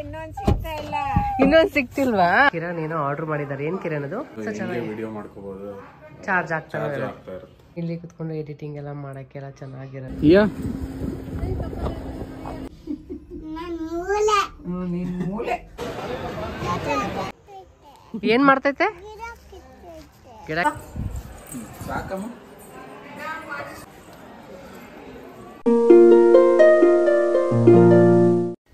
ಇನ್ನೊಂದು ಸಿಗ್ತಿಲ್ವಾ? ಕಿರಣ್ ಏನೋ ಆರ್ಡರ್ ಮಾಡಿದ್ದಾರೆ. ಏನ್ ಕಿರಣ್ ಅದು? ಚಾರ್ಜ್ ಆಗ್ತಾ ಇರುತ್ತೆ. ಇಲ್ಲಿ ಕುತ್ಕೊಂಡು ಎಡಿಟಿಂಗ್ ಎಲ್ಲ ಮಾಡಕ್ಕೆಲ್ಲ ಚೆನ್ನಾಗಿರುತ್ತೆ. ಏನ್ ಮಾಡ್ತೈತೆ? ಗಿಡ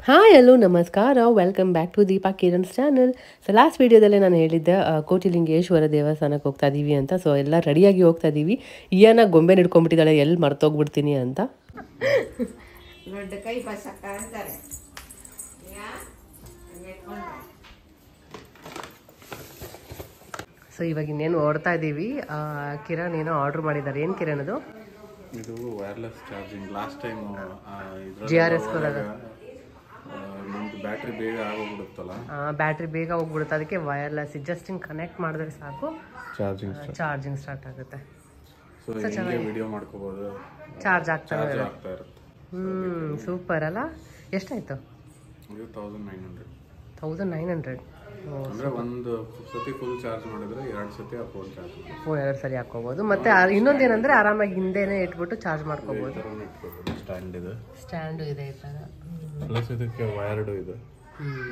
ಹಾಯ್ ಹಲೋ ನಮಸ್ಕಾರ, welcome back to Deepa Kiran's channel. So last ವಿಡಿಯೋದಲ್ಲೇ ನಾನು ಹೇಳಿದ್ದೆ ಕೋಟಿಲಿಂಗೇಶ್ವರ ದೇವಸ್ಥಾನಕ್ಕೆ ಹೋಗ್ತಾ ಇದೀವಿ ಅಂತ. ಸೊ ಎಲ್ಲ ರೆಡಿಯಾಗಿ ಹೋಗ್ತಾ ಇದೀವಿ. ಈಯನ ಗೊಂಬೆ ಹಿಡ್ಕೊಂಡ್ಬಿಟ್ಟಿದ್ದಾಳೆ, ಎಲ್ಲಿ ಮರ್ತೋಗ್ಬಿಡ್ತೀನಿ ಅಂತ. ಸೊ ಇವಾಗ ಇನ್ನೇನು ಓಡ್ತಾ ಇದೀವಿ. ಕಿರಣ್ ಏನೋ ಆರ್ಡರ್ ಮಾಡಿದ್ದಾರೆ. ಏನ್ ಕಿರಣ್ ಅದು? ಇದು wireless charging. Last time GRS battery ಬೇಗ ಆಗೋಗ್ಬಿಡುತ್ತಲ್ಲ, ಬ್ಯಾಟ್ರಿ ಬೇಗ ಹೋಗ್ಬಿಡುತ್ತೆ. ಅದಕ್ಕೆ ವೈರ್ಲೆಸ್ ಜಸ್ಟ್ ಹಿಂಗ್ ಕನೆಕ್ಟ್ ಮಾಡಿದ್ರೆ ಸಾಕು, ಚಾರ್ಜಿಂಗ್ ಸ್ಟಾರ್ಟ್ ಆಗುತ್ತೆ. ವಿಡಿಯೋ ಮಾಡ್ಕೋಬಹುದು, ಚಾರ್ಜ್ ಆಗ್ತಾ ಇರುತ್ತೆ. ಸೂಪರ್ ಅಲ್ಲ? ಎಷ್ಟಾಯ್ತು? 1900. ಅಂದ್ರೆ ಒಂದು ಸತಿ ಫುಲ್ ಚಾರ್ಜ್ ಮಾಡಿದ್ರೆ 2 ಸತಿ ಫೋನ್ ಚಾರ್ಜ್ 2 ಸರಿ ಹಾಕೋಬಹುದು. ಮತ್ತೆ ಇನ್ನೊಂದೇನಂದ್ರೆ ಆರಾಮಾಗಿ ಹಿಂದೆನೆ ಇಟ್ಬಿಟ್ಟು ಚಾರ್ಜ್ ಮಾಡ್ಕೋಬಹುದು. ಸ್ಟ್ಯಾಂಡ್ ಇದೆ ಈ ತರ. ಪ್ಲಸ್ ಇದಕ್ಕೆ ವೈರ್ಡ್ ಇದೆ,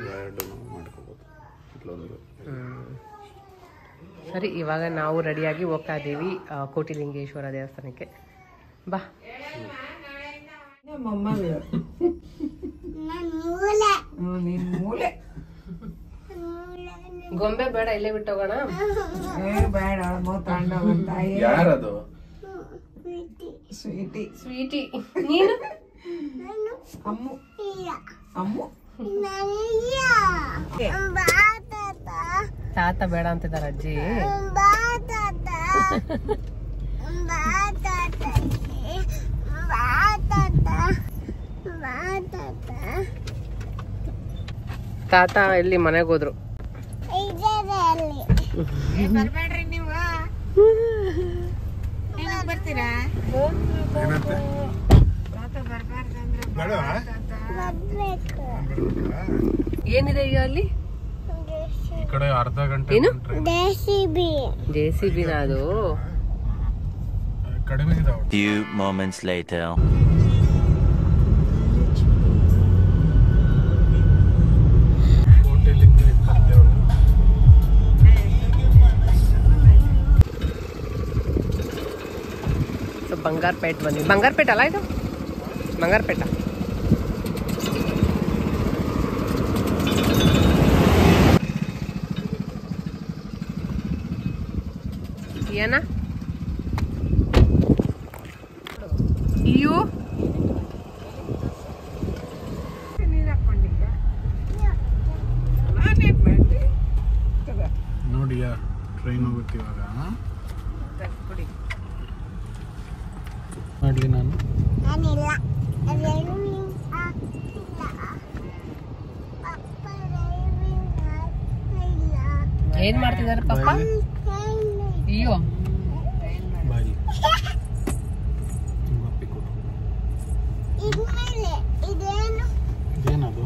ವೈರ್ಡ್ ಮಾಡ್ಕೋಬಹುದು. ಸರಿ, ಇವಾಗ ನಾವು ರೆಡಿಯಾಗಿ ಹೋಗ್ತಾ ಇದ್ದೀವಿ ಕೋಟಿಲಿಂಗೇಶ್ವರ ದೇವಸ್ಥಾನಕ್ಕೆ. ಬಾ. ಗೊಂಬೆ ಬೇಡ, ಇಲ್ಲೇ ಬಿಟ್ಟೋಗೋಣ. ಯಾರದು? ಸ್ವೀಟಿ. ನೀನು? ತಾತ ಬೇಡ ಅಂತಿದ್ದಾರೆ ಅಜ್ಜಿ. ತಾತ ಇಲ್ಲಿ ಮನೆಗೆ ಹೋದ್ರು. ಬರ್ಬೇಡ್ರಿ ನೀವು, ಬರ್ತೀರಾ? ಏನಿದೆ ಈಗ ಅಲ್ಲಿ? ಈ ಕಡೆ ಅರ್ಧ ಗಂಟೆ. ಏನು? JCB ನ ಅದು? ಕಡಿಮೆ ಇದಾವೆ. Few moments later. ಬಂಗಾರಪೇಟ್ ಬಂದ್ವಿ. ಬಂಗಾರಪೇಟ ಅಲ್ಲ ಇದು? ಬಂಗಾರಪೇಟ. ಏನ ಅಯ್ಯೋ, ನೋಡಿಯಾ ಟ್ರೈನ್ ಹೋಗುತ್ತೆ ಇವಾಗ. ಮಾಡ್ಲಿ ನಾನು ಏನ್ ಮಾಡ್ತಿದಾರೆ ಪಾಪ? ಅಯ್ಯೋ, ಬಾಯಿ ಇದೇನದು?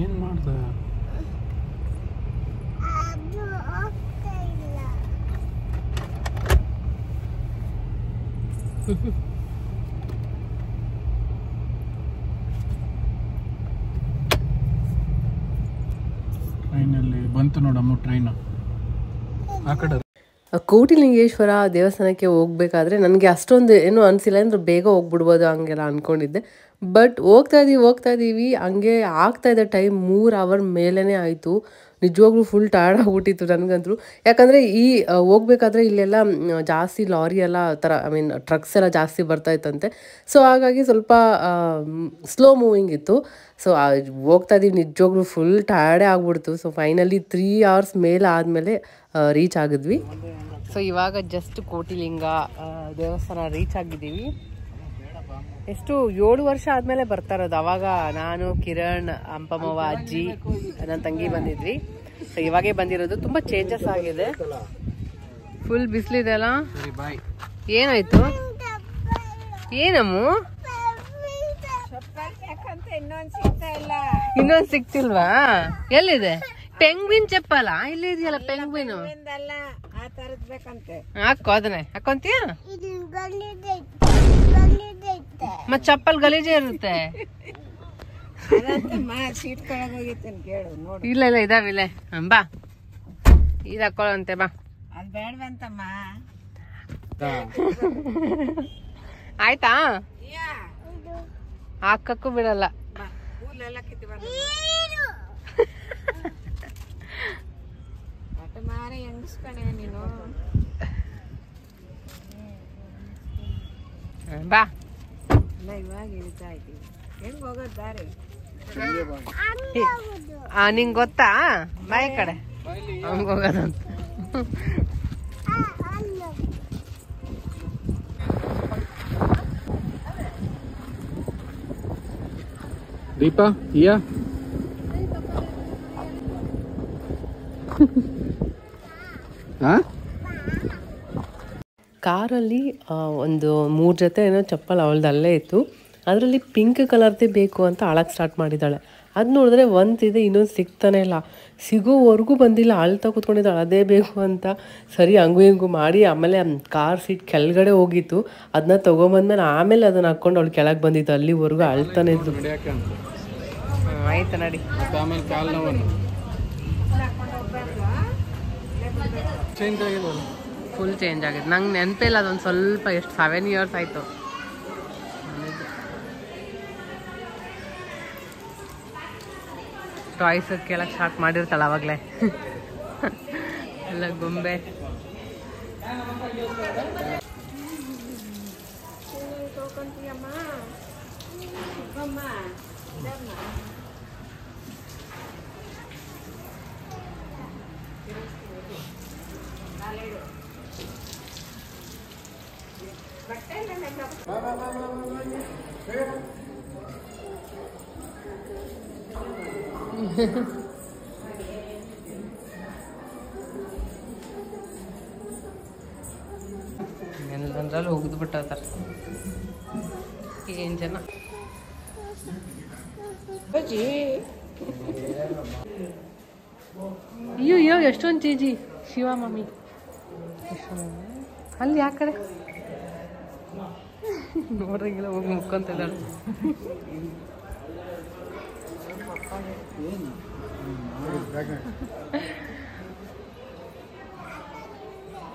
ಏನ್ ಮಾಡ್ದ? ಟ್ರೈನಲ್ಲಿ ಬಂತು ನೋಡಮ್ಮ, ಟ್ರೈನ್ ಆ ಕಡೆ. ಕೋಟಿಲಿಂಗೇಶ್ವರ ದೇವಸ್ಥಾನಕ್ಕೆ ಹೋಗ್ಬೇಕಾದ್ರೆ ನನಗೆ ಅಷ್ಟೊಂದು ಏನೂ ಅನಿಸಿಲ್ಲ. ಅಂದ್ರೆ ಬೇಗ ಹೋಗ್ಬಿಡ್ಬೋದು ಹಂಗೆಲ್ಲ ಅಂದ್ಕೊಂಡಿದ್ದೆ. ಬಟ್ ಹೋಗ್ತಾ ಇದ್ದೀವಿ ಹಂಗೆ ಆಗ್ತಾ ಇದೆ ಟೈಮ್ 3 ಅವರ್ ಮೇಲೇ ಆಯಿತು. ನಿಜವಾಗ್ಲೂ ಫುಲ್ ಟಯರ್ಡ್ ಆಗಿಬಿಟ್ಟಿತ್ತು ನನಗಂತೂ. ಯಾಕಂದರೆ ಹೋಗ್ಬೇಕಾದ್ರೆ ಇಲ್ಲೆಲ್ಲ ಜಾಸ್ತಿ ಲಾರಿ ಎಲ್ಲ ಥರ ಟ್ರಕ್ಸ್ ಎಲ್ಲ ಜಾಸ್ತಿ ಬರ್ತಾಯಿತ್ತಂತೆ. ಸೊ ಹಾಗಾಗಿ ಸ್ವಲ್ಪ ಸ್ಲೋ ಮೂವಿಂಗ್ ಇತ್ತು. ಸೊ ಹೋಗ್ತಾ ಇದ್ದೀವಿ, ನಿಜವಾಗ್ಲೂ ಫುಲ್ ಟಯರ್ಡೇ ಆಗ್ಬಿಡ್ತು. ಸೊ ಫೈನಲಿ 3 ಅವರ್ಸ್ ಮೇಲೆ ಆದಮೇಲೆ ರೀಚ್ ಆಗಿದ್ವಿ. ಸೊ ಇವಾಗ ಜಸ್ಟ್ ಕೋಟಿಲಿಂಗ ದೇವಸ್ಥಾನ ರೀಚ್ ಆಗಿದ್ದೀವಿ. ಎಷ್ಟು 7 ವರ್ಷ ಆದ್ಮೇಲೆ ಬರ್ತಾ ಇರೋದು. ಅವಾಗ ನಾನು, ಕಿರಣ್, ಅಂಪಮ್ಮವ್ವ, ಅಜ್ಜಿ, ನನ್ನ ತಂಗಿ ಬಂದಿದ್ವಿ. ಸೊ ಇವಾಗೇ ಬಂದಿರೋದು. ತುಂಬಾ ಚೇಂಜಸ್ ಆಗಿದೆ. ಫುಲ್ ಬಿಸಿಲಿದೆ ಅಲ್ಲ. ಏನಾಯ್ತು? ಏನಮ್ಮು? ಇನ್ನೊಂದು ಸಿಕ್ತಿಲ್ವಾ? ಎಲ್ಲಿದೆ? ಪೆಂಗ್ವಿನ್ ಚಪ್ಪಲ ಇಲ್ಲೇ ಇದೆಯಲ್ಲ. ಪೆಂಗ್ವಿನ್ ಹಾಕೋ, ಅದನ್ನೇ ಹಾಕೊಂತೀಯ. ಮತ್ ಚಪ್ಪಲ್ ಗಲೀಜೆ ಇರುತ್ತೆ. ಇಲ್ಲ ಇಲ್ಲ ಇದಾವಿಲ್ಲ. ಬಾ ಇದು ಹಾಕೊಳ್ಳಂತೆ. ಬಾ ಆಯ್ತಾ? ಹಾಕಕ್ಕೂ ಬಿಡಲ್ಲ. ಬಾ ನಿಂಗ್ ಗೊತ್ತಾ? ಬಾಯ್ ಕಡೆ ಹಂಗ ಹೋಗೋದಂತ. ದೀಪಾ ಇಯಾ ಕಾರಲ್ಲಿ ಒಂದು 3 ಜೊತೆ ಏನೋ ಚಪ್ಪಲ್ ಅವಳದಲ್ಲೇ ಇತ್ತು. ಅದರಲ್ಲಿ ಪಿಂಕ್ ಕಲರ್ದೇ ಬೇಕು ಅಂತ ಅಳಕ್ಕೆ ಸ್ಟಾರ್ಟ್ ಮಾಡಿದ್ದಾಳೆ. ಅದು ನೋಡಿದ್ರೆ ಒಂದಿದೆ, ಇನ್ನೊಂದು ಸಿಗ್ತಾನೆ ಇಲ್ಲ. ಸಿಗೋವರೆಗೂ ಬಂದಿಲ್ಲ. ಅಳ್ತಾ ಕೂತ್ಕೊಂಡಿದ್ದಾಳೆ ಅದೇ ಬೇಕು ಅಂತ. ಸರಿ ಹಂಗು ಹಿಂಗು ಮಾಡಿ ಆಮೇಲೆ ಕಾರ್ ಸೀಟ್ ಕೆಳಗಡೆ ಹೋಗಿತ್ತು. ಅದನ್ನ ತೊಗೊಂಬಂದ್ಮೇಲೆ ಆಮೇಲೆ ಅದನ್ನ ಹಾಕ್ಕೊಂಡು ಅವಳು ಕೆಳಗೆ ಬಂದಿದ್ದು. ಅಲ್ಲಿವರೆಗೂ ಅಳ್ತಾನೆ ಇದ್ದು. ಆಯ್ತು ನಡಿ. ಆಮೇಲೆ ಕಾಲ್ ನೋವನ್ನು ಫುಲ್ ಚೇಂಜ್ ಆಗಿದೆ. ನಂಗೆ ನೆನಪೇ ಇಲ್ಲ ಅದೊಂದು ಸ್ವಲ್ಪ. ಎಷ್ಟು 7 ಇಯರ್ಸ್ ಆಯಿತು. ಟಾಯ್ಸ್ ಕೇಳಕ್ಕೆ ಸ್ಟಾರ್ಟ್ ಮಾಡಿರ್ತಾಳೆ ಅವಾಗಲೇ. ಎಲ್ಲ ಗೊಂಬೆ. ಎಲ್ಲಂದ್ರಲ್ಲಿ ಹೋಗಿದ್ ಬಿಟ್ಟಾರ ಏನ್ ಜನ. ಅಯ್ಯೋ ಎಷ್ಟೊಂದು ಚೀಜಿ. ಶಿವ ಮಮ್ಮಿ ಅಲ್ಲಿ ಆ ಕಡೆ ನೋಡ್ರಂಗಿಲ್ಲ. ಹೋಗಿ ಮುಕ್ಕೊಂತಿದ್ದಾಳೆ.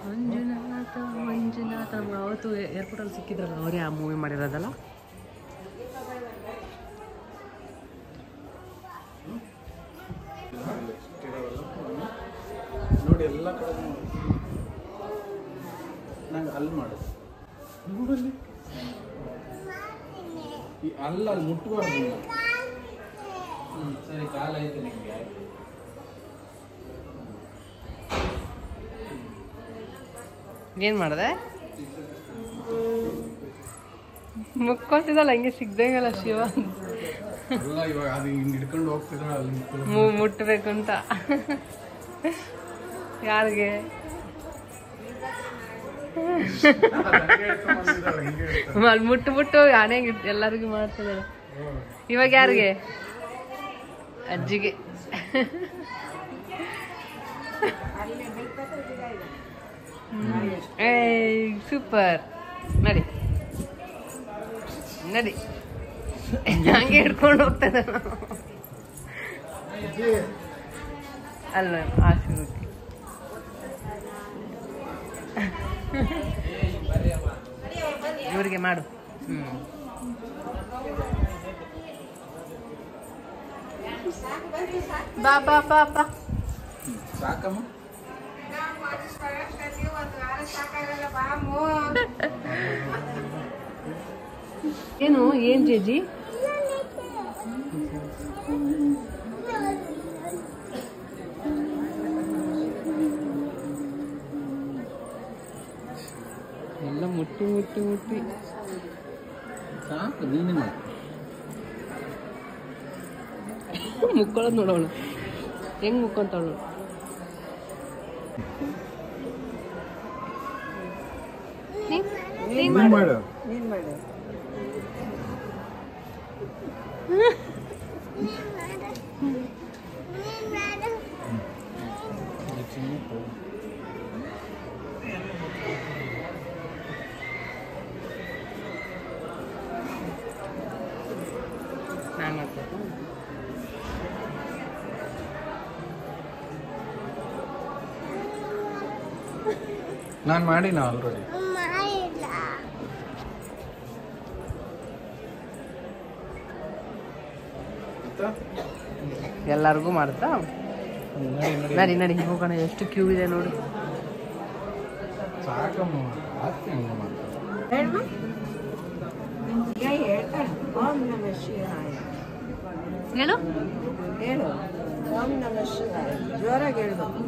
ಮಂಜುನಾಥ ಮಂಜುನಾಥ ನಮ್ಗೆ ಅವತ್ತು ಏರ್ಪೋರ್ಟಲ್ಲಿ ಸಿಕ್ಕಿದ್ರಲ್ಲ, ಅವರೇ ಆ ಮೂವಿ ಮಾಡಿರೋದಲ್ಲ. ನೋಡಿ ಎಲ್ಲ ಕಡೆ ನಂಗೆ ಅಲ್ಲಿ ಮಾಡು. ನೋಡಲ್ಲಿ ಅಲ್ಲಿ ಮುಟ್ಟಬಾರ್ದು. ಸರಿ, ಕಾಲ ಐತೆ ನಿಮಗೆ. ಏನ್ ಮಾಡಿದೆ? ಮುಕ್ಕೋತಿದ್ದಲ್ಲ ಹಂಗೆ ಸಿಗ್ದಂಗಲ್ಲ ಶಿವ. ಅಲ್ಲ, ಇವಾಗ ಅದು ಹಿಂಗೆ ಹಿಡ್ಕೊಂಡು ಹೋಗ್ತಿದ್ದಾಳೆ ಅಲ್ಲಿ ಮುಟ್ಟಬೇಕು ಅಂತ. ಯಾರಿಗೆ? ಅಲ್ಲಿ ಮುಟ್ಟು ಆನೆ ಎಲ್ಲರಿಗೂ ಮಾಡ್ತಿದ್ದಾಳೆ. ಇವಾಗ ಯಾರಿಗೆ? ಅಜ್ಜಿಗೆ. ಸೂಪರ್. ನಡಿ ನಡಿ. ಹಂಗೆ ಹಿಡ್ಕೊಂಡು ಹೋಗ್ತದ ಅಲ್ಲ ಆಶೀರ್ವಾದ. ಇವ್ರಿಗೆ ಮಾಡು. ಬಾ ಬಾ ಬಾ ಬಾ. ಸಾಕಮ್ಮ. ಏನು ಏನ್ ಜೇಜಿ? ಎಲ್ಲ ಮುಟ್ಟಿ ಮುಟ್ಟಿ ಮುಟ್ಟಿ ಸಾಕು ನೀನೇ ಮಾಡಿ. ಮುಕ್ಕೊಳ್ಳೋದು ನೋಡೋಳು ಹೆಂಗೆ ಮುಕ್ಕೊಂತಾವಳು. ಮಾಡು. ನಾನು ಮಾಡ್ಬೇಕು. ನಾನು ಮಾಡಿನ ಆಲ್ರೆಡಿ. ಎಲ್ಲರಿಗೂ ಮಾಡ್ತಾ ನಡಿ ನಡಿ ಹೋಗೋಣ. ಎಷ್ಟು ಕ್ಯೂ ಇದೆ ನೋಡಿ. ಸಾಕಮ್ಮ ಜಾಸ್ತಿ ಹಂಗೆ ಮಾಡ್ತಾರೆ. ಹೇಳು ಹೇಳು ಓಂ ನಮಃ ಶಿವಾಯ ಜೋರಾಗಿ ಹೇಳ್ಬೇಕು.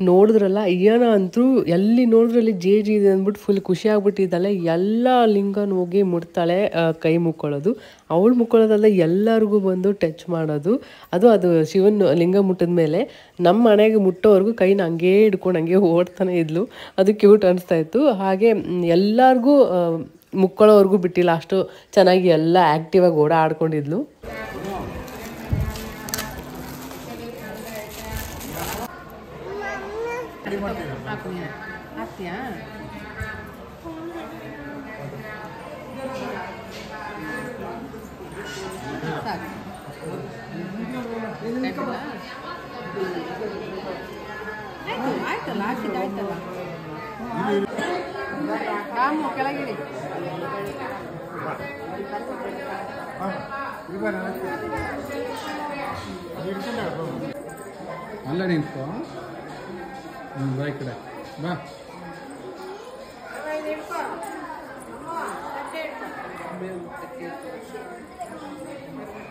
ನೋಡಿದ್ರಲ್ಲ ಇಯಾನ ಅಂತೂ ಎಲ್ಲಿ ನೋಡಿದ್ರಲ್ಲಿ ಜೆ ಜಿ ಇದೆ ಅಂದ್ಬಿಟ್ಟು ಫುಲ್ ಖುಷಿ ಆಗ್ಬಿಟ್ಟಿದ್ದಾಳೆ. ಎಲ್ಲ ಲಿಂಗನ ಹೋಗಿ ಮುಟ್ತಾಳೆ, ಕೈ ಮುಕ್ಕೊಳ್ಳೋದು. ಅವಳು ಮುಕ್ಕೊಳ್ಳೋದಲ್ಲ, ಎಲ್ಲರಿಗೂ ಬಂದು ಟಚ್ ಮಾಡೋದು. ಅದು ಶಿವನ್ ಲಿಂಗ ಮುಟ್ಟಿದ ಮೇಲೆ ನಮ್ಮ ಮನೆಗೆ ಮುಟ್ಟೋವರೆಗೂ ಕೈನ ಹಂಗೇ ಹಿಡ್ಕೊಂಡು ಹಂಗೆ ಓಡ್ತಾನೆ ಇದ್ಲು. ಅದು ಕ್ಯೂಟ್ ಅನಿಸ್ತಾ ಇತ್ತು. ಹಾಗೆ ಎಲ್ಲರಿಗೂ ಮುಕ್ಕೊಳ್ಳೋವರೆಗೂ ಬಿಟ್ಟಿಲ್ಲ, ಅಷ್ಟು ಚೆನ್ನಾಗಿ ಎಲ್ಲ ಆ್ಯಕ್ಟಿವ್ ಆಗಿ ಓಡಾಡ್ಕೊಂಡಿದ್ಲು. ಹಾಕ್ತೀಯಾ? ಆಯ್ತಲ್ಲ ಹಾಕಿದ್ದಾಯ್ತಲ್ಲ. ರಾಮು ಕೆಳಗಿಡಿ. ಅಲ್ಲ ನಿಂತ್ಕೋ. ಬಾ ಈ ಕಡೆ ಬಾ.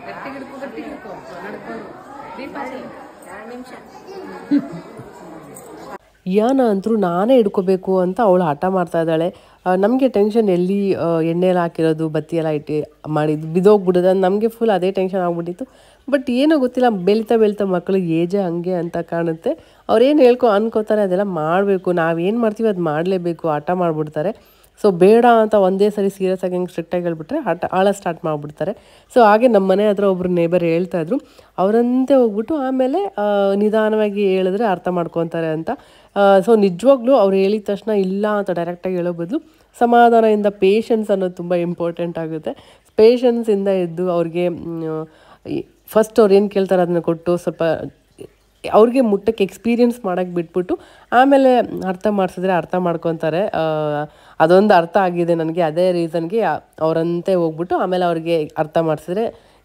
ಗಟ್ಟಿ ಹಿಡ್ಕೊ ನಡ್ಕೊಂಡು ದೀಪ 2 ನಿಮಿಷ. ಯಾನ ಅಂತೂ ನಾನೇ ಹಿಡ್ಕೋಬೇಕು ಅಂತ ಅವಳು ಹಠ ಮಾಡ್ತಾ ಇದ್ದಾಳೆ. ನಮಗೆ ಟೆನ್ಷನ್, ಎಲ್ಲಿ ಎಣ್ಣೆ ಎಲ್ಲ ಹಾಕಿರೋದು, ಬತ್ತಿ ಎಲ್ಲ ಇಟ್ಟು ಮಾಡಿದ್ದು ಬಿದ್ದೋಗ್ಬಿಡೋದು, ನಮಗೆ ಫುಲ್ ಅದೇ ಟೆನ್ಷನ್ ಆಗ್ಬಿಟ್ಟಿತ್ತು. ಬಟ್ ಏನೋ ಗೊತ್ತಿಲ್ಲ, ಬೆಳೀತಾ ಮಕ್ಕಳು ಏಜೇ ಹಂಗೆ ಅಂತ ಕಾಣುತ್ತೆ. ಅವ್ರೇನು ಅನ್ಕೋತಾರೆ ಅದೆಲ್ಲ ಮಾಡಬೇಕು, ನಾವೇನು ಮಾಡ್ತೀವಿ ಅದು ಮಾಡಲೇಬೇಕು, ಹಠ ಮಾಡಿಬಿಡ್ತಾರೆ. ಸೊ ಬೇಡ ಅಂತ ಒಂದೇ ಸರಿ ಸೀರಿಯಸ್ ಆಗಿ ಹೆಂಗೆ ಸ್ಟ್ರಿಕ್ಟಾಗಿ ಹೇಳ್ಬಿಟ್ರೆ ಆಳ ಸ್ಟಾರ್ಟ್ ಮಾಡಿಬಿಡ್ತಾರೆ. ಸೊ ಹಾಗೆ ನಮ್ಮ ಮನೆ ಹತ್ರ ಒಬ್ಬರು ನೇಬರ್ ಹೇಳ್ತಾಯಿದ್ರು, ಅವರಂತೆ ಹೋಗ್ಬಿಟ್ಟು ಆಮೇಲೆ ನಿಧಾನವಾಗಿ ಹೇಳಿದ್ರೆ ಅರ್ಥ ಮಾಡ್ಕೊತಾರೆ ಅಂತ. ಸೊ ನಿಜವಾಗ್ಲೂ ಅವ್ರು ಹೇಳಿದ ತಕ್ಷಣ ಇಲ್ಲ ಅಂತ ಡೈರೆಕ್ಟಾಗಿ ಹೇಳೋ ಬದಲು ಸಮಾಧಾನದಿಂದ ಪೇಷನ್ಸ್ ಅನ್ನೋದು ತುಂಬ ಇಂಪಾರ್ಟೆಂಟ್ ಆಗುತ್ತೆ. ಪೇಷನ್ಸಿಂದ ಇದ್ದು ಅವ್ರಿಗೆ ಫಸ್ಟ್ ಅವ್ರು ಏನು ಕೇಳ್ತಾರೆ ಅದನ್ನು ಕೊಟ್ಟು ಸ್ವಲ್ಪ ಅವ್ರಿಗೆ ಮುಟ್ಟಕ್ಕೆ ಎಕ್ಸ್ಪೀರಿಯೆನ್ಸ್ ಮಾಡೋಕ್ಕೆ ಬಿಟ್ಬಿಟ್ಟು ಆಮೇಲೆ ಅರ್ಥ ಮಾಡಿಸಿದ್ರೆ ಅರ್ಥ ಮಾಡ್ಕೊತಾರೆ. ಅದೊಂದು ಅರ್ಥ ಆಗಿದೆ ನನಗೆ. ಅದೇ ರೀಸನ್ಗೆ ಅವರಂತೆ ಹೋಗ್ಬಿಟ್ಟು ಆಮೇಲೆ ಅವ್ರಿಗೆ ಅರ್ಥ ಮಾಡಿಸಿದ್ರೆ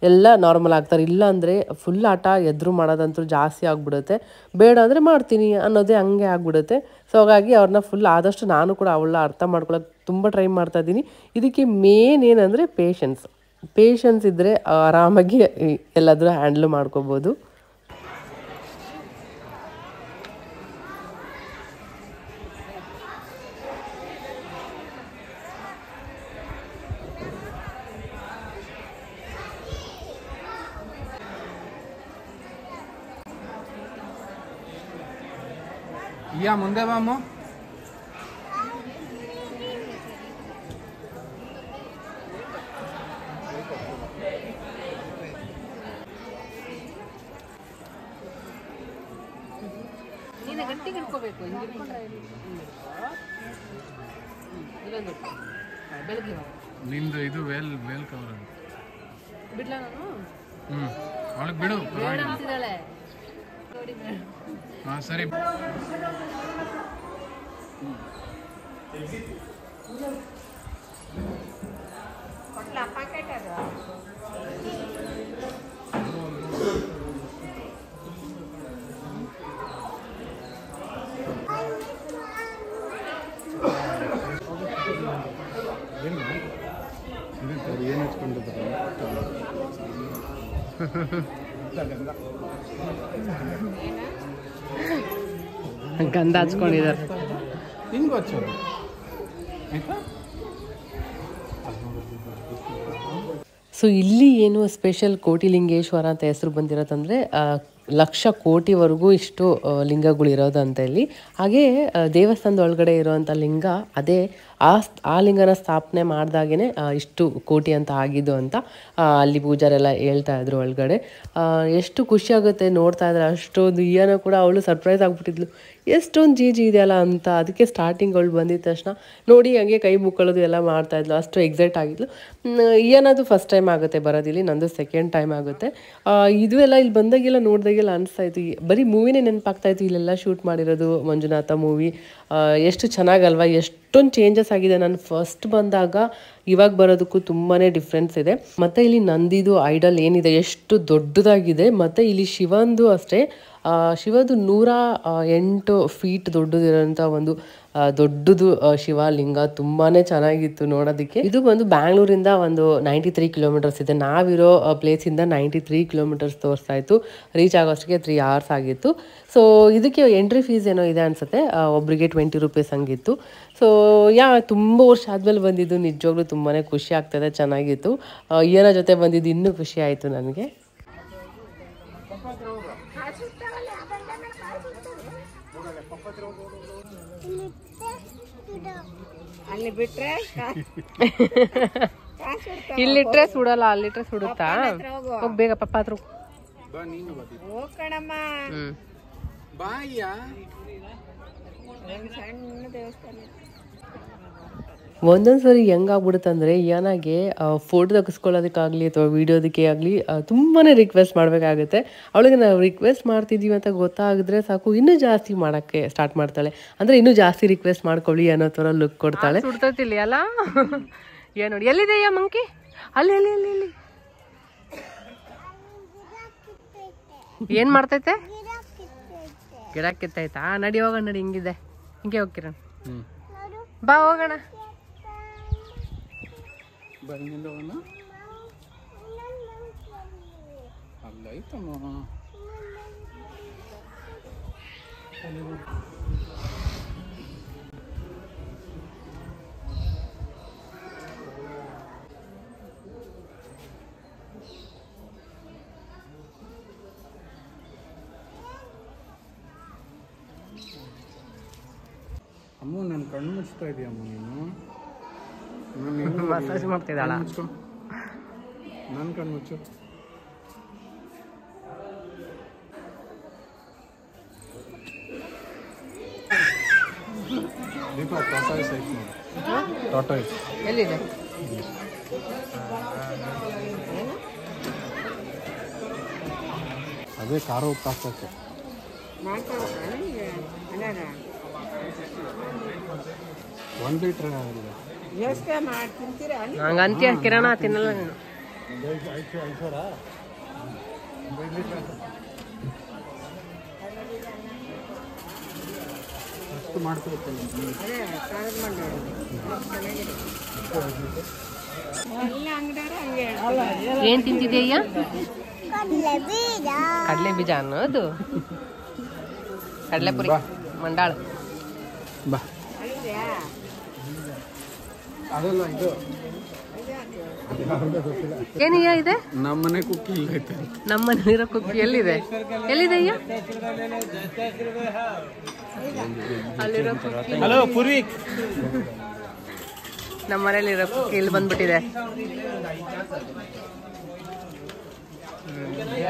ಎಲ್ಲ ನಾರ್ಮಲ್ ಆಗ್ತಾರೆ. ಇಲ್ಲ ಅಂದರೆ ಫುಲ್ ಆಟ ಎದುರು ಮಾಡೋದಂತೂ ಜಾಸ್ತಿ ಆಗಿಬಿಡುತ್ತೆ. ಬೇಡ ಅಂದರೆ ಮಾಡ್ತೀನಿ ಅನ್ನೋದೇ ಹಂಗೆ ಆಗಿಬಿಡುತ್ತೆ. ಸೊ ಹಾಗಾಗಿ ಅವ್ರನ್ನ ಫುಲ್ ಆದಷ್ಟು ನಾನು ಕೂಡ ಅವಳ ಅರ್ಥ ಮಾಡ್ಕೊಳ್ಳೋಕೆ ತುಂಬ ಟ್ರೈ ಮಾಡ್ತಾಯಿದ್ದೀನಿ. ಇದಕ್ಕೆ ಮೇನ್ ಏನಂದರೆ ಪೇಷನ್ಸ್ ಇದ್ದರೆ ಆರಾಮಾಗಿ ಎಲ್ಲಾದರೂ ಹ್ಯಾಂಡ್ಲ್ ಮಾಡ್ಕೋಬೋದು. ಯಾ ಮುಂದೆ ಬಾಮ್ಮ. ನೀನು ಗಟ್ಟಿಗೆ ಹಿಡ್ಕೋಬೇಕು. ನಿಂದು ಇದು ವೇಲ್ ಕವರ್ ಬಿಡ್ಲ ನಾನು ಅವಳಿಗೆ ಬಿಡು. ಹಾಂ ಸರಿ. ಪ್ಯಾಕೆಟ್ ಅದು ಏನು ಹಚ್ಕೊಂಡಿದ್ದಾರೆ ಗಂಧ ಹಚ್ಕೊಂಡಿದ್ದಾರೆ. ಹಿಂಗೆ ಹಚ್ಚೋದು ಆಯ್ತಾ? ಸೊ ಇಲ್ಲಿ ಏನು ಸ್ಪೆಷಲ್ ಕೋಟಿಲಿಂಗೇಶ್ವರ ಅಂತ ಹೆಸರು ಬಂದಿರೋದಂದರೆ ಲಕ್ಷ ಕೋಟಿವರೆಗೂ ಇಷ್ಟು ಲಿಂಗಗಳು ಇರೋದಂತ ಇಲ್ಲಿ. ಹಾಗೇ ದೇವಸ್ಥಾನದ ಒಳಗಡೆ ಇರೋವಂಥ ಲಿಂಗ ಅದೇ ಆ ಲಿಂಗನ ಸ್ಥಾಪನೆ ಮಾಡಿದಾಗೇ ಇಷ್ಟು ಕೋಟಿ ಅಂತ ಆಗಿದ್ದು ಅಂತ ಅಲ್ಲಿ ಪೂಜಾರೆಲ್ಲ ಹೇಳ್ತಾ ಇದ್ರು ಒಳಗಡೆ. ಎಷ್ಟು ಖುಷಿ ಆಗುತ್ತೆ ನೋಡ್ತಾ ಇದ್ರೆ. ಅಷ್ಟೊಂದು ಇಯನ ಕೂಡ ಅವಳು ಸರ್ಪ್ರೈಸ್ ಆಗಿಬಿಟ್ಟಿದ್ಲು, ಎಷ್ಟೊಂದು ಜಿ ಇದೆಯಲ್ಲ ಅಂತ. ಅದಕ್ಕೆ ಸ್ಟಾರ್ಟಿಂಗ್ ಅವಳು ಬಂದಿದ್ದ ತಕ್ಷಣ ನೋಡಿ ಹಂಗೆ ಕೈ ಮುಕ್ಕೊಳ್ಳೋದು ಎಲ್ಲ ಮಾಡ್ತಾಯಿದ್ಲು, ಅಷ್ಟು ಎಕ್ಸೈಟ್ ಆಗಿದ್ಲು. ಇಯನದು ಫಸ್ಟ್ ಟೈಮ್ ಆಗುತ್ತೆ ಬರೋದಿಲ್ಲಿ, ನಂದು ಸೆಕೆಂಡ್ ಟೈಮ್ ಆಗುತ್ತೆ. ಇದು ಎಲ್ಲ ಇಲ್ಲಿ ಬಂದಾಗೆಲ್ಲ ನೋಡಿದಾಗೆಲ್ಲ ಅನಿಸ್ತಾಯಿತ್ತು, ಬರೀ ಮೂವಿನೇ ನೆನಪಾಗ್ತಾಯಿತ್ತು ಇಲ್ಲೆಲ್ಲ ಶೂಟ್ ಮಾಡಿರೋದು ಮಂಜುನಾಥ ಮೂವಿ. ಎಷ್ಟು ಚೆನ್ನಾಗಲ್ವಾ, ಎಷ್ಟೊಂದು ಚೇಂಜಸ್ ಆಗಿದೆ. ನಾನು ಫಸ್ಟ್ ಬಂದಾಗ ಇವಾಗ ಬರೋದಕ್ಕೂ ತುಂಬಾ ಡಿಫ್ರೆನ್ಸ್ ಇದೆ. ಮತ್ತು ಇಲ್ಲಿ ನಂದಿದು ಐಡಲ್ ಏನಿದೆ ಎಷ್ಟು ದೊಡ್ಡದಾಗಿದೆ. ಮತ್ತು ಇಲ್ಲಿ ಶಿವಂದು ಅಷ್ಟೇ, ಶಿವದು 108 ಫೀಟ್ ದೊಡ್ಡದಿರೋಂಥ ಒಂದು ದೊಡ್ಡದು ಶಿವಲಿಂಗ. ತುಂಬಾ ಚೆನ್ನಾಗಿತ್ತು ನೋಡೋದಕ್ಕೆ. ಇದು ಬಂದು ಬ್ಯಾಂಗ್ಳೂರಿಂದ ಒಂದು 93 ಕಿಲೋಮೀಟರ್ಸ್ ಇದೆ. ನಾವಿರೋ ಪ್ಲೇಸಿಂದ 93 ಕಿಲೋಮೀಟರ್ಸ್ ತೋರಿಸ್ತಾ ಇತ್ತು. ರೀಚ್ ಆಗೋಷ್ಟಿಗೆ 3 hours ಆಗಿತ್ತು. ಸೊ ಇದಕ್ಕೆ ಎಂಟ್ರಿ ಫೀಸ್ ಏನೋ ಇದೆ ಅನಿಸುತ್ತೆ, ಒಬ್ಬರಿಗೆ 20 ರೂಪೀಸ್ ಹಂಗಿತ್ತು. ಸೊ ತುಂಬ ವರ್ಷ ಆದಮೇಲೆ ಬಂದಿದ್ದು, ನಿಜವಾಗ್ಲೂ ತುಂಬಾ ಖುಷಿ ಆಗ್ತದೆ, ಚೆನ್ನಾಗಿತ್ತು. ಏನೋ ಜೊತೆ ಬಂದಿದ್ದು ಇನ್ನೂ ಖುಷಿ ಆಯಿತು ನನಗೆ. ಅಲ್ಲಿ ಬಿಟ್ರೆ ಇಲ್ಲಿಟ್ರೆ ಸುಡಲ್ಲ, ಅಲ್ಲಿಟ್ರೆ ಸುಡುತ್ತಾ? ಹೋಗ್ ಬೇಗ ಪಪ್ಪ ಹತ್ರ ಹೋಗ್ಕಣಮ್ಮ. ಸಣ್ಣ ದೇವಸ್ಥಾನ. ಒಂದೊಂದು ಸರಿ ಹೆಂಗಾಗ್ಬಿಡುತ್ತಂದರೆ ಏನಾಗೆ ಫೋಟೋ ತೆಗೆಸ್ಕೊಳ್ಳೋದಕ್ಕಾಗಲಿ ಅಥವಾ ವೀಡಿಯೋದಕ್ಕೆ ಆಗಲಿ ತುಂಬಾ ರಿಕ್ವೆಸ್ಟ್ ಮಾಡಬೇಕಾಗುತ್ತೆ. ಅವಳಿಗೆ ನಾವು ರಿಕ್ವೆಸ್ಟ್ ಮಾಡ್ತಿದ್ದೀವಿ ಅಂತ ಗೊತ್ತಾಗಿದ್ರೆ ಸಾಕು, ಇನ್ನೂ ಜಾಸ್ತಿ ಮಾಡೋಕ್ಕೆ ಸ್ಟಾರ್ಟ್ ಮಾಡ್ತಾಳೆ. ಅಂದರೆ ಇನ್ನೂ ಜಾಸ್ತಿ ರಿಕ್ವೆಸ್ಟ್ ಮಾಡ್ಕೊಳ್ಳಿ ಅನ್ನೋ ಥರ ಲುಕ್ ಕೊಡ್ತಾಳೆ. ಸುಡ್ತೈತಿಲ್ಲ ಅಲ್ಲ ಏನು ನೋಡಿ, ಎಲ್ಲಿದೆಯಾ ಮಂಕಿ? ಅಲ್ಲಿ ಅಲ್ಲಿ ಅಲ್ಲಿ ಅಲ್ಲಿ ಏನು ಮಾಡ್ತೈತೆ? ಗಿಡ ಕಿತ್ತೈತಾ? ನಡಿ ಹೋಗೋಣ, ನಡಿ, ಹಿಂಗಿದೆ, ಹಿಂಗೆ ಹೋಗ್ತೀರ, ಬಾ ಹೋಗೋಣ. ಅಮ್ಮ ನನ್ನ ಕಣ್ಣು ಮುಚ್ತಾ ಇದೆಯಮ್ಮ ನೀನು. ಮಸಾಜ್ ಮಾಡ್ತಿದ್ದಾಳ. ನನ್ನ ಕಣ್ಣು ಮುಚ್ಚು. ದೀಪ ಟಾಟಾಯ್ಸ್ ಐತೆ ನೋಡಿ, ಟಾಟಾಯ್ಸ್ ಎಲ್ಲಿದೆ? ಅದೇ ಖಾರ ಉಪ್ಪು ಹಾಕೋಕ್ಕೆ. ಒಂದು ಲೀಟ್ರ್ ಆಗಿದೆ. ಹಂಗಂತೀಯ ಕಿರಣ, ತಿನ್ನಲ್ಲ ನೀನು. ಅಷ್ಟು ಮಾಡ್ಕೊಳ್ತೇನೆ. ಏನ್ ತಿಂತಿದೀಯ? ಕಡಲೆ ಬೀಜ ಅನ್ನೋದು, ಕಡಲೆಪುರಿ ಮಂಡಾಳ. ಬಾ, ಅದಲ್ಲ ಇದು ಏನಯ್ಯ ಇದೆ? ನಮ್ಮನೆ ಕುಕ್ಕಿ ಇಲ್ಲೈತೆ. ನಮ್ಮನೇಲಿರೋ ಕುಕ್ಕಿ ಎಲ್ಲಿದೆ? ಎಲ್ಲಿದೆ ಅಯ್ಯ? ಅಲ್ಲಿರೋ ಕುಕ್ಕಿ. ಹಲೋ ಪೂರ್ವಿಕ್, ನಮ್ಮನೇಲಿರೋ ಕುಕ್ಕಿ ಇಲ್ಲಿ ಬಂದ್ಬಿಟ್ಟಿದೆ.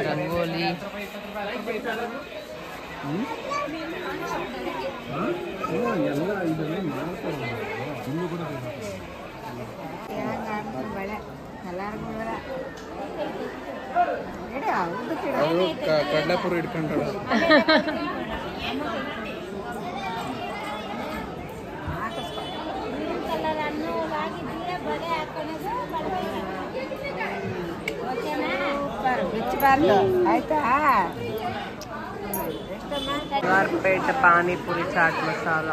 ರಂಗೋಲಿ, ಎಲ್ಲ ಇದೆಲ್ಲ ಮಾಡ್ತಾರೆ. ಇನ್ನು ಕೂಡ ಕಡ್ಲಾಪುರ ಇಟ್ಕೊಂಡ್ರ ಆಯ್ತಾ? ಕಾರ್ಪೆಟ್, ಪಾನಿಪುರಿ, ಚಾಟ್ ಮಸಾಲ.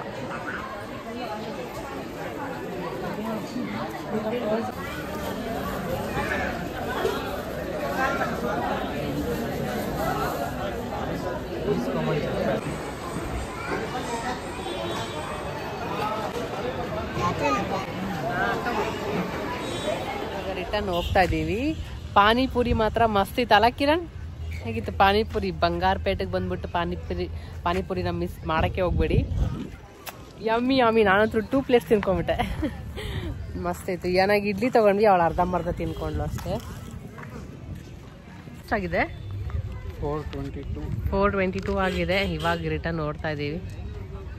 ರಿಟರ್ನ್ ಹೋಗ್ತಾ ಇದ್ದೀವಿ. ಪಾನಿಪುರಿ ಮಾತ್ರ ಮಸ್ತ್ ಇತ್ತಲ್ಲ ಕಿರಣ್? ಹೇಗಿತ್ತು ಪಾನಿಪುರಿ? ಬಂಗಾರಪೇಟೆಗೆ ಬಂದ್ಬಿಟ್ಟು ಪಾನಿಪುರಿನ ಮಿಸ್ ಮಾಡೋಕ್ಕೆ ಹೋಗ್ಬೇಡಿ. ಯಮ್ಮಿ ನಾನಂತೂ 2 ಪ್ಲೇಟ್ಸ್ ತಿನ್ಕೊಂಬಿಟ್ಟೆ. ಮಸ್ತ್ ಇತ್ತು. ಏನಾಗಿ ಇಡ್ಲಿ ತೊಗೊಂಡ್ವಿ, ಅವಳು ಅರ್ಧಂಬರ್ಧ ತಿನ್ಕೊಂಡ್ಲು ಅಷ್ಟೇ. ಎಷ್ಟಾಗಿದೆ? 422 ಆಗಿದೆ. ಇವಾಗ ರಿಟರ್ನ್ ನೋಡ್ತಾ ಇದ್ದೀವಿ.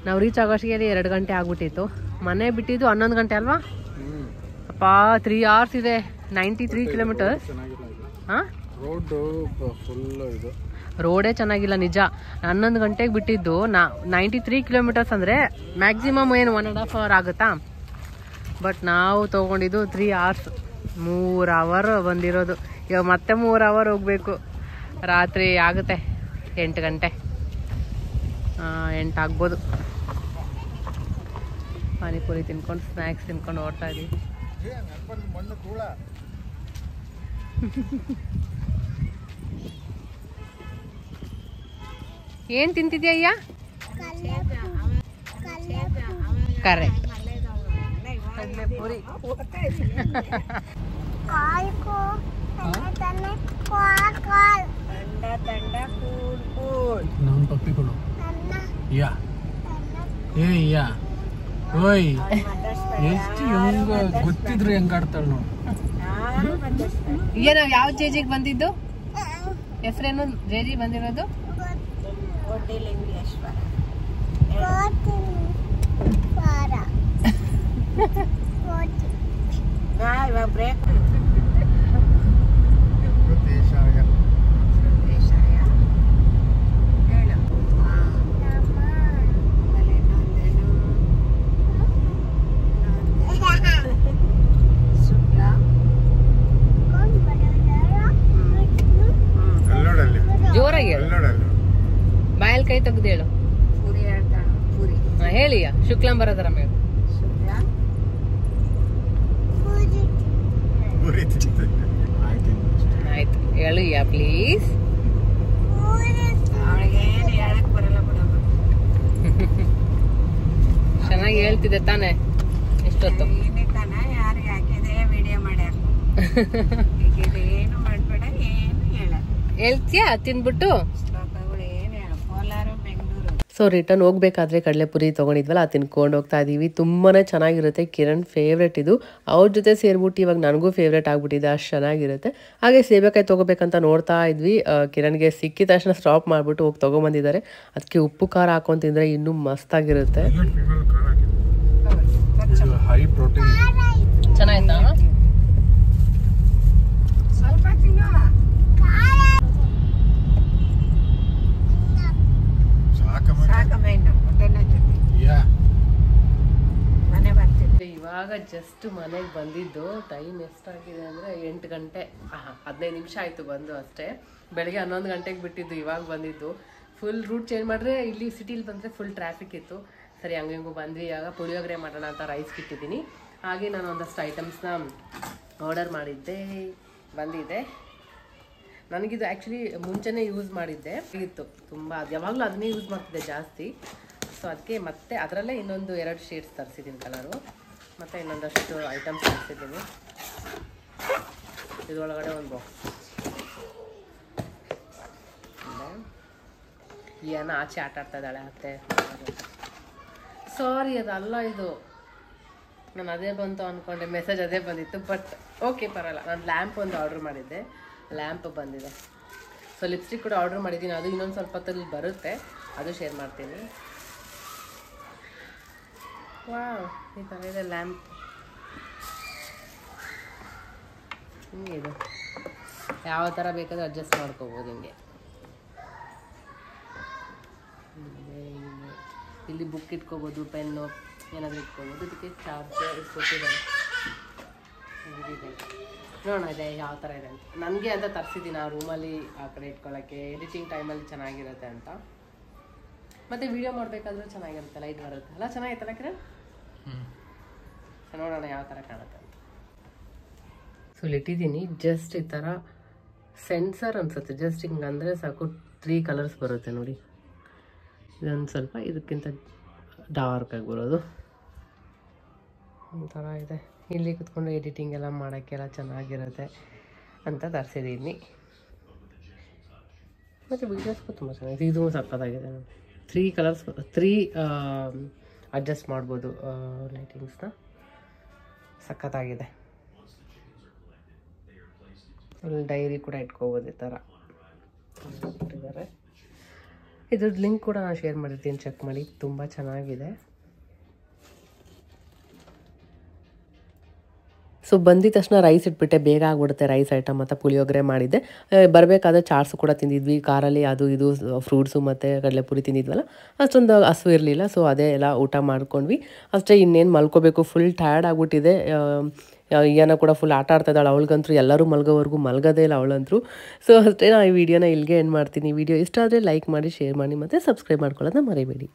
ನಾವು ರೀಚ್ ಆಗೋಷ್ಟಿಗೆ 2 ಗಂಟೆ ಆಗ್ಬಿಟ್ಟಿತ್ತು. ಮನೆ ಬಿಟ್ಟಿದ್ದು 11 ಗಂಟೆ ಅಲ್ವಾ? ಅಪ್ಪ 3 hours ಇದೆ. 93 ಕಿಲೋಮೀಟರ್ಸ್. ಹಾಂ, ರೋಡೇ ಚೆನ್ನಾಗಿಲ್ಲ ನಿಜ. 11 ಗಂಟೆಗೆ ಬಿಟ್ಟಿದ್ದು 93 ಕಿಲೋಮೀಟರ್ಸ್ ಅಂದರೆ ಮ್ಯಾಕ್ಸಿಮಮ್ ಏನು 1.5 hour ಆಗುತ್ತಾ? ಬಟ್ ನಾವು ತೊಗೊಂಡಿದ್ದು 3 hours. 3 hour ಬಂದಿರೋದು. ಇವಾಗ ಮತ್ತೆ 3 hour ಹೋಗಬೇಕು. ರಾತ್ರಿ ಆಗುತ್ತೆ 8 ಗಂಟೆ, 8 ಆಗ್ಬೋದು. ಪಾನಿಪುರಿ ತಿನ್ಕೊಂಡು ಸ್ನ್ಯಾಕ್ಸ್ ತಿನ್ಕೊಂಡು ಓಡ್ತಾ ಇದ್ದೀವಿ. ಏನ್ ತಿಂತಿದ್ಯಯ್ಯ? ಕರೆಕ್ಟ್, ಕಡಲೆಪುರಿ. ನಾನು ಪಪ್ಪಿ ಕೊಡು. ಯಾ ಏ ಯಾ ಓಯ್, ಎಷ್ಟು ಹೆಂಗ ಗೊತ್ತಿದ್ರು ಹೆಂಗ ಆಡ್ತಾಳ ನೋಡು. ಈಗ ನಾವ್ ಯಾವ ಜೇಜಿಗೆ ಬಂದಿದ್ದು? ಹೆಸರೇನು ಜೇಜಿ ಬಂದಿರೋದು? ಜೋರಾಗಿ ಹೇಳು, ಬಾಯಲ್ಲಿ ಕೈ ತೆಗ್ದು ಹೇಳು. ಹೇಳಿಯ ಶುಕ್ಲಾಂಬರದರ ಮೇಳು. ಆಯ್ತು ಹೇಳುಯ್ಯ ಪ್ಲೀಸ್. ಚೆನ್ನಾಗಿ ಹೇಳ್ತಿದ್ದೆ ತಾನೆ ಇಷ್ಟೊತ್ತು? ಹೇಳ್ತೀಯಾ ತಿಂದ್ಬಿಟ್ಟು? ಸೊ ರಿಟರ್ನ್ ಹೋಗ್ಬೇಕಾದ್ರೆ ಕಡಲೆಪುರಿ ತೊಗೊಂಡಿದ್ವಲ್ಲ, ಅದು ತಿನ್ಕೊಂಡು ಹೋಗ್ತಾ ಇದ್ದೀವಿ. ತುಂಬಾ ಚೆನ್ನಾಗಿರುತ್ತೆ. ಕಿರಣ್ ಫೇವ್ರೇಟ್ ಇದು. ಅವ್ರ ಜೊತೆ ಸೇರ್ಬಿಟ್ಟು ಇವಾಗ ನನಗೂ ಫೇವ್ರೇಟ್ ಆಗ್ಬಿಟ್ಟಿದೆ. ಅಷ್ಟು ಚೆನ್ನಾಗಿರುತ್ತೆ. ಹಾಗೆ ಸೇಬೆಕಾಯಿ ತೊಗೋಬೇಕಂತ ನೋಡ್ತಾ ಇದ್ವಿ. ಕಿರಣ್ಗೆ ಸಿಕ್ಕಿದ ತಕ್ಷಣ ಸ್ಟಾಪ್ ಮಾಡಿಬಿಟ್ಟು ಹೋಗಿ ತೊಗೊಂಬಂದಿದ್ದಾರೆ. ಅದಕ್ಕೆ ಉಪ್ಪು ಖಾರ ಹಾಕೊಂಡು ತಿಂದರೆ ಇನ್ನೂ ಮಸ್ತಾಗಿರುತ್ತೆ. ಚೆನ್ನಾಯ್ತಾ? ಇವಾಗ ಜಸ್ಟ್ ಮನೆಗೆ ಬಂದಿದ್ದು. ಟೈಮ್ ಎಷ್ಟಾಗಿದೆ ಅಂದರೆ 8 ಗಂಟೆ 15 ನಿಮಿಷ ಆಯಿತು ಬಂದು ಅಷ್ಟೇ. ಬೆಳಗ್ಗೆ 11 ಗಂಟೆಗೆ ಬಿಟ್ಟಿದ್ದು, ಇವಾಗ ಬಂದಿದ್ದು. ಫುಲ್ ರೂಟ್ ಚೇಂಜ್ ಮಾಡಿದ್ರೆ ಇಲ್ಲಿ ಸಿಟಿಲಿ ಬಂದರೆ ಫುಲ್ ಟ್ರಾಫಿಕ್ ಇತ್ತು. ಸರಿ ಹಂಗೂ ಬಂದ್ವಿ. ಇವಾಗ ಪುಳಿಯೋಗರೆ ಮಾಡೋಣ ಅಂತ ರೈಸ್ ಇಟ್ಟಿದ್ದೀನಿ. ಹಾಗೆ ನಾನು ಒಂದಷ್ಟು ಐಟಮ್ಸ್ನ ಆರ್ಡರ್ ಮಾಡಿದ್ದೆ, ಬಂದಿದೆ. ನನಗಿದು ಆ್ಯಕ್ಚುಲಿ ಮುಂಚೆನೇ ಯೂಸ್ ಮಾಡಿದ್ದೆ ಇತ್ತು ತುಂಬ. ಅದು ಯಾವಾಗಲೂ ಅದನ್ನೇ ಯೂಸ್ ಮಾಡ್ತಿದ್ದೆ ಜಾಸ್ತಿ. ಸೊ ಅದಕ್ಕೆ ಮತ್ತೆ ಅದರಲ್ಲೇ ಇನ್ನೊಂದು 2 ಶೇಡ್ಸ್ ತರಿಸಿದ್ದೀನಿ ಕಲರು. ಮತ್ತು ಇನ್ನೊಂದಷ್ಟು ಐಟಮ್ಸ್ ತರಿಸಿದ್ದೀನಿ. ಇದರೊಳಗಡೆ ಒಂದು ಬಾಕ್ಸ್. ಏನೋ ಆಚೆ ಆಟ ಆಡ್ತಾ ಇದ್ದಾಳೆ ಅತ್ತೆ. ಸಾರಿ ಅದಲ್ಲ ಇದು, ನಾನು ಅದೇ ಬಂತು ಅಂದ್ಕೊಂಡೆ. ಮೆಸೇಜ್ ಅದೇ ಬಂದಿತ್ತು. ಬಟ್ ಓಕೆ ಪರವಾಗಿಲ್ಲ. ನಾನು ಲ್ಯಾಂಪ್ ಒಂದು ಆರ್ಡ್ರ್ ಮಾಡಿದ್ದೆ, ಲ್ಯಾಂಪ್ ಬಂದಿದೆ. ಸೊ ಲಿಪ್ಸ್ಟಿಕ್ ಕೂಡ ಆರ್ಡ್ರ್ ಮಾಡಿದ್ದೀನಿ. ಅದು ಇನ್ನೊಂದು ಸ್ವಲ್ಪ ಹೊತ್ತಲ್ಲಿ ಬರುತ್ತೆ, ಅದು ಶೇರ್ ಮಾಡ್ತೀನಿ. ವಾವ್, ಈ ಥರ ಇದೆ ಲ್ಯಾಂಪ್. ಹಿಂಗೆ ಇದು ಯಾವ ಥರ ಬೇಕಾದರೂ ಅಡ್ಜಸ್ಟ್ ಮಾಡ್ಕೋಬೋದು. ಹಿಂಗೆ ಇಲ್ಲಿ ಬುಕ್ ಇಟ್ಕೋಬೋದು, ಪೆನ್ನು ಏನಾದರೂ ಇಟ್ಕೋಬೋದು. ಇದಕ್ಕೆ ಚಾರ್ಜರ್ ಕೊಟ್ಟಿದ್ದಾರೆ. ನೋಡೋಣ ಇದೆ ಯಾವ ಥರ ಇದೆ ಅಂತ. ನನಗೆ ಅಂತ ತರಿಸಿದ್ದೀನಿ ಆ ರೂಮಲ್ಲಿ ಆ ಕಡೆ ಇಟ್ಕೊಳ್ಳೋಕ್ಕೆ. ಎಡಿಟಿಂಗ್ ಟೈಮಲ್ಲಿ ಚೆನ್ನಾಗಿರುತ್ತೆ ಅಂತ. ಮತ್ತು ವೀಡಿಯೋ ಮಾಡಬೇಕಾದ್ರೂ ಚೆನ್ನಾಗಿರುತ್ತೆ, ಲೈಟ್ ಬರುತ್ತೆ ಅಲ್ಲ. ಚೆನ್ನಾಗಿತ್ತಲ್ಲ ಕಿರಣ್? ನೋಡೋಣ ಯಾವ ಥರ ಕಾಣುತ್ತೆ ಅಂತ. ಸೊ ಇಟ್ಟಿದ್ದೀನಿ. ಜಸ್ಟ್ ಈ ಥರ ಸೆನ್ಸರ್ ಅನಿಸುತ್ತೆ. ಜಸ್ಟ್ ಹಿಂಗೆ ಅಂದರೆ ಸಾಕು 3 ಕಲರ್ಸ್ ಬರುತ್ತೆ ನೋಡಿ. ಇದೊಂದು ಸ್ವಲ್ಪ ಇದಕ್ಕಿಂತ ಡಾರ್ಕಾಗಿ ಬರೋದು ಒಂಥರ ಇದೆ. ಇಲ್ಲಿ ಕುತ್ಕೊಂಡು ಎಡಿಟಿಂಗ್ ಎಲ್ಲ ಮಾಡೋಕ್ಕೆಲ್ಲ ಚೆನ್ನಾಗಿರುತ್ತೆ ಅಂತ ತರಿಸಿದ್ದೀನಿ. ಮತ್ತು ವೀಡಿಯೋಸ್ಗೂ ತುಂಬ ಚೆನ್ನಾಗಿದೆ. ಇದು ಸಕ್ಕತ್ತಾಗಿದೆ. 3 ಕಲರ್ಸ್ 3 ಅಡ್ಜಸ್ಟ್ ಮಾಡ್ಬೋದು ಲೈಟಿಂಗ್ಸ್ನ. ಸಕ್ಕತ್ತಾಗಿದೆ. ಅಲ್ಲಿ ಡೈರಿ ಕೂಡ ಇಟ್ಕೋಬೋದು ಈ ಥರ ಇಟ್ಟಿದ್ದಾರೆ. ಇದ್ರದ್ದು ಲಿಂಕ್ ಕೂಡ ನಾನು ಶೇರ್ ಮಾಡಿರ್ತೀನಿ, ಚೆಕ್ ಮಾಡಿ. ತುಂಬ ಚೆನ್ನಾಗಿದೆ. ಸೊ ಬಂದಿದ ತಕ್ಷಣ ರೈಸ್ ಇಟ್ಬಿಟ್ಟೆ, ಬೇಗ ಆಗ್ಬಿಡುತ್ತೆ ರೈಸ್ ಐಟಮ್. ಮತ್ತು ಪುಳಿಯೋಗರೆ ಮಾಡಿದ್ದೆ. ಬರಬೇಕಾದ್ರೆ ಚಾಟ್ಸು ಕೂಡ ತಿಂದಿದ್ವಿ ಕಾರಲ್ಲಿ, ಅದು ಇದು ಫ್ರೂಟ್ಸು ಮತ್ತು ಕಡಲೆಪುರಿ ತಿಂದಿದ್ವಲ್ಲ, ಅಷ್ಟೊಂದು ಹಸು ಇರಲಿಲ್ಲ. ಸೊ ಅದೇ ಎಲ್ಲ ಊಟ ಮಾಡ್ಕೊಂಡ್ವಿ ಅಷ್ಟೇ. ಇನ್ನೇನು ಮಲ್ಕೋಬೇಕು, ಫುಲ್ ಟಯರ್ಡ್ ಆಗಿಬಿಟ್ಟಿದೆ. ಈಯನ ಕೂಡ ಫುಲ್ ಆಟ ಆಡ್ತಾ ಇದ್ದಾಳೆ. ಅವಳಿಗಂತೂ ಎಲ್ಲರೂ ಮಲ್ಗೋವರೆಗೂ ಮಲ್ಗೋದೇ ಇಲ್ಲ ಅವಳಂತೂ. ಸೊ ಅಷ್ಟೇ, ನಾನು ಈ ವಿಡಿಯೋನ ಇಲ್ಲಿಗೆ ಎಂಡ್ ಮಾಡ್ತೀನಿ. ವಿಡಿಯೋ ಇಷ್ಟ ಆದರೆ ಲೈಕ್ ಮಾಡಿ, ಶೇರ್ ಮಾಡಿ ಮತ್ತು ಸಬ್ಸ್ಕ್ರೈಬ್ ಮಾಡ್ಕೊಳ್ಳೋದನ್ನ ಮರಿಬೇಡಿ.